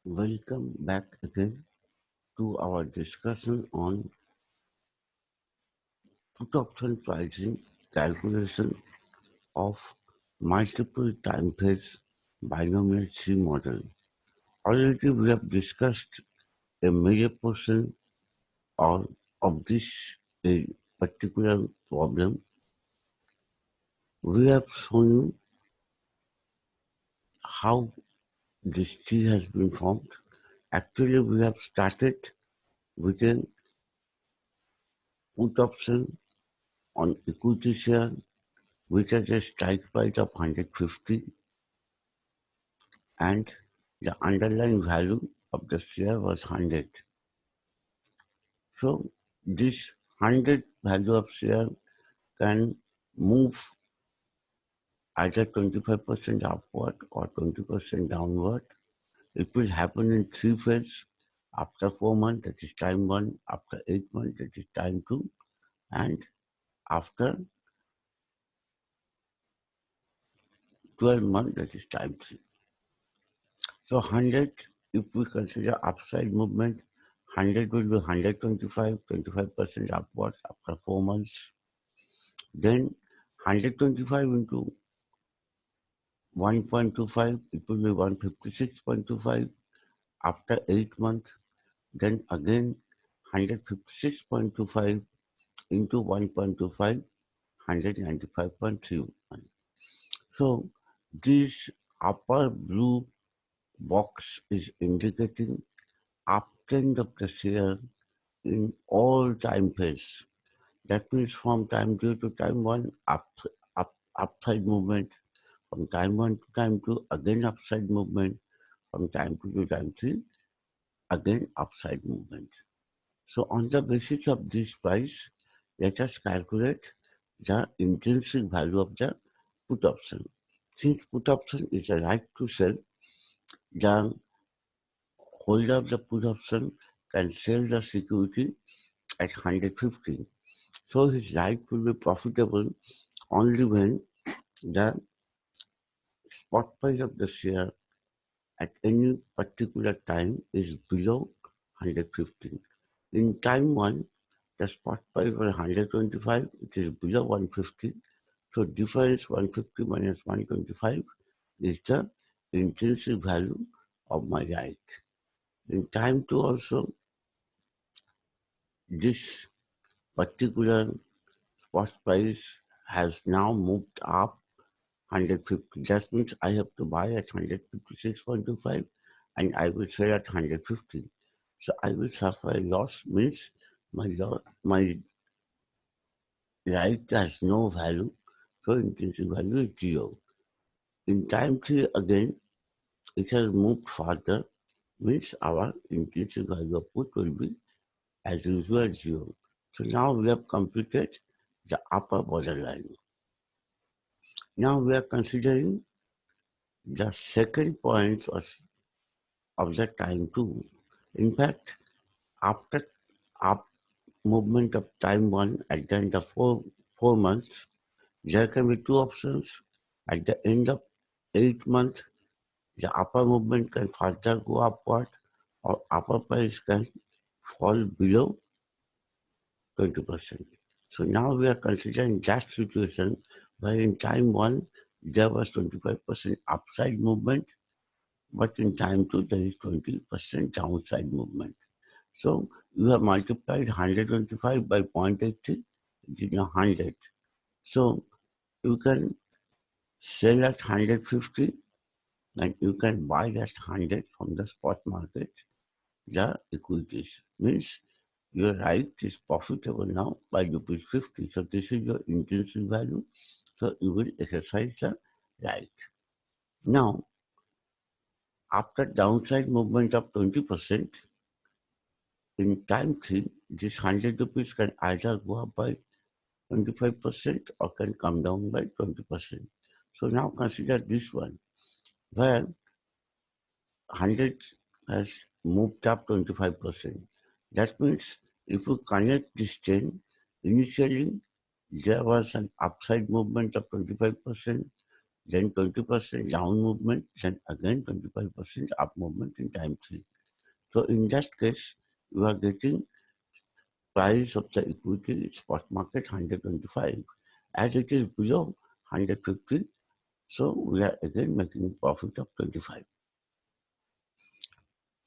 Welcome back again to our discussion on put option pricing calculation of multiple time phase binomial tree model. Already we have discussed a major portion of, of this particular problem. We have shown you how this tree has been formed. Actually, we have started with a put option on equity share which has a strike price of 150 and the underlying value of the share was 100. So this 100 value of share can move either 25% upward or 20% downward. It will happen in three phases: after 4 months, that is time 1, after 8 months, that is time 2, and after 12 months, that is time 3. So 100, if we consider upside movement, 100 will be 125, 25% upwards after 4 months. Then 125 into 1.25, it will be 156.25 after 8 months. Then again 156.25 into 1.25, 195.31. So this upper blue box is indicating uptrend of the share in all time phase. That means from time 0 to time 1, upside movement, from time 1 to time 2, again upside movement, from time 2 to time 3, again upside movement. So on the basis of this price, let us calculate the intrinsic value of the put option. Since put option is a right to sell, the holder of the put option can sell the security at 150. So his right will be profitable only when the spot price of the share at any particular time is below 150. In time 1, the spot price was 125, it is below 150. So difference 150 minus 125 is the intrinsic value of my right. In time 2 also, this particular spot price has now moved up 150. That means I have to buy at 156.25 and I will sell at 150. So I will suffer a loss, means my right has no value, so intrinsic value is 0. In time 3 again, it has moved further, means our intrinsic value of put will be as usual 0. So now we have completed the upper borderline. Now we are considering the second point of the time 2. In fact, after up movement of time 1 at the end of 4 months, there can be two options. At the end of 8 months, the upper movement can further go upward or upper price can fall below 20%. So now we are considering that situation where in time 1 there was 25% upside movement, but in time 2 there is 20% downside movement. So you have multiplied 125 by 0.83, it is now 100. So you can sell at 150 and you can buy at 100 from the spot market the equities. Means your right is profitable now by rupees 50. So this is your intrinsic value. So you will exercise the right. Now, after downside movement of 20%, in time 3, this 100 rupees can either go up by 25% or can come down by 20%. So now consider this one, where 100 has moved up 25%. That means if you connect this chain, initially there was an upside movement of 25%, then 20% down movement, then again 25% up movement in time 3. So in that case, you are getting price of the equity spot market 125. As it is below 150, so we are again making profit of 25.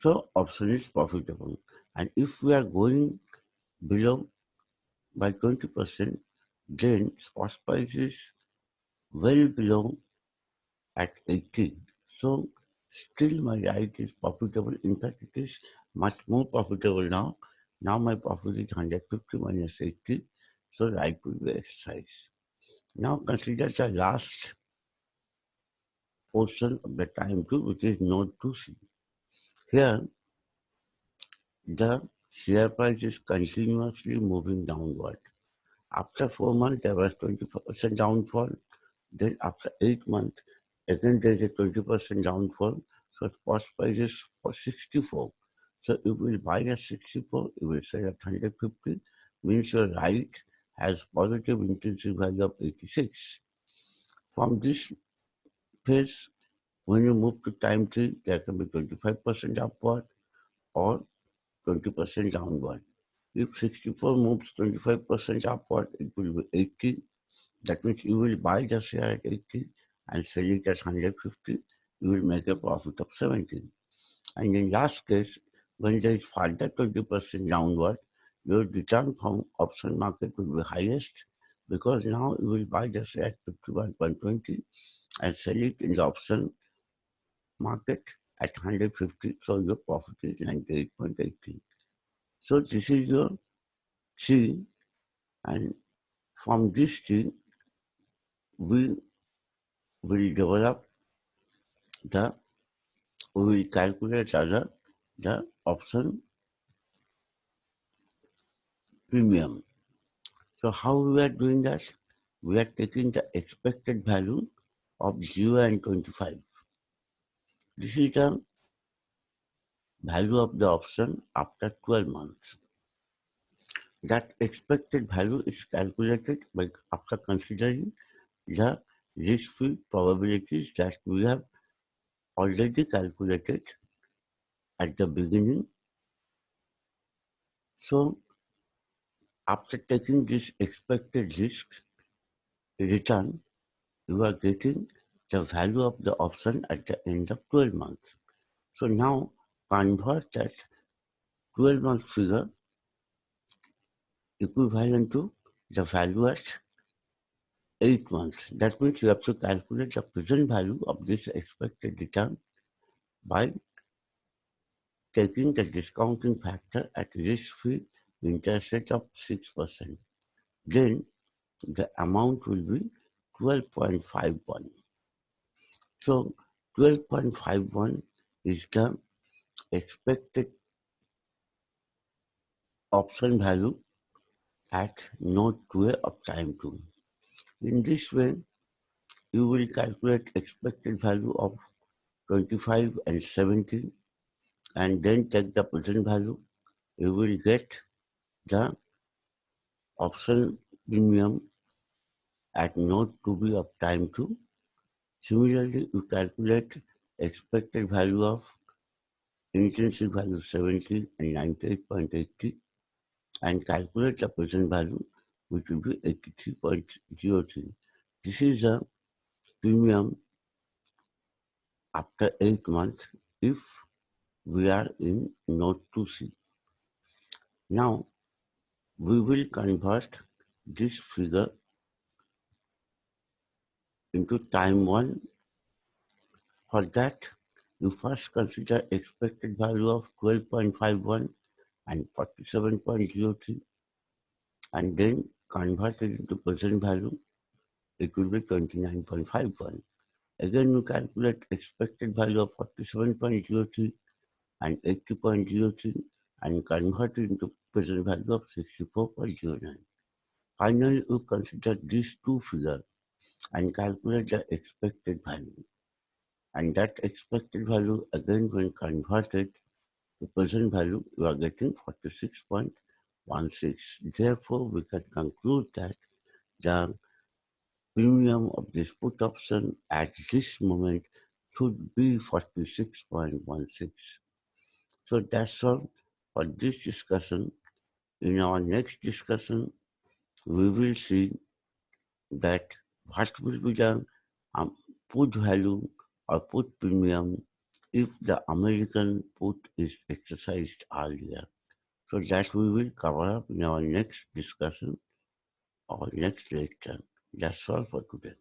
So option is profitable. And if we are going below by 20%, then spot price is well below at 80. So still my right is profitable. In fact, it is much more profitable now. Now my profit is 150 minus 80. So right will be exercised. Now consider the last portion of the time too, which is node 2C. Here, the share price is continuously moving downward. After 4 months, there was 20% downfall. Then after 8 months, again there is a 20% downfall. So spot price is for 64. So if we buy at 64, you will sell at 150. Means your right has positive intrinsic value of 86. From this phase, when you move to time 3, there can be 25% upward or 20% downward. If 64 moves 25% upward, it will be 80. That means you will buy the share at 80 and sell it at 150. You will make a profit of 17. And in last case, when there is further 20% downward, your return from option market will be highest because now you will buy the share at 51.20 and sell it in the option market at 150. So your profit is 98.80. So this is your C, and from this C, we will develop the, we will calculate the option premium. So how we are doing that? We are taking the expected value of 0 and 25. This is the value of the option after 12 months. That expected value is calculated by after considering the risk-free probabilities that we have already calculated at the beginning. So after taking this expected risk return, you are getting the value of the option at the end of 12 months. So now convert that 12-month figure equivalent to the value at 8 months. That means you have to calculate the present value of this expected return by taking the discounting factor at risk-free interest rate of 6%. Then the amount will be 12.51. So 12.51 is the expected option value at node 2 of time 2. In this way, you will calculate expected value of 25 and 70 and then take the present value. You will get the option premium at node 2B of time 2. Similarly, you calculate expected value of intrinsic value 70 and 98.80 and calculate the present value, which will be 83.03. This is a premium after 8 months if we are in node 2C. Now, we will convert this figure into time 1. For that, you first consider expected value of 12.51 and 47.03 and then convert it into present value. It will be 29.51. Again, you calculate expected value of 47.03 and 80.03 and convert it into present value of 64.09. Finally, you consider these two figures and calculate the expected value. And that expected value, again, when converted to present value, you are getting 46.16. Therefore, we can conclude that the premium of this put option at this moment should be 46.16. So that's all for this discussion. In our next discussion, we will see that what will be the um, put value or put premium if the American put is exercised earlier. So that we will cover up in our next discussion or next lecture. That's all for today.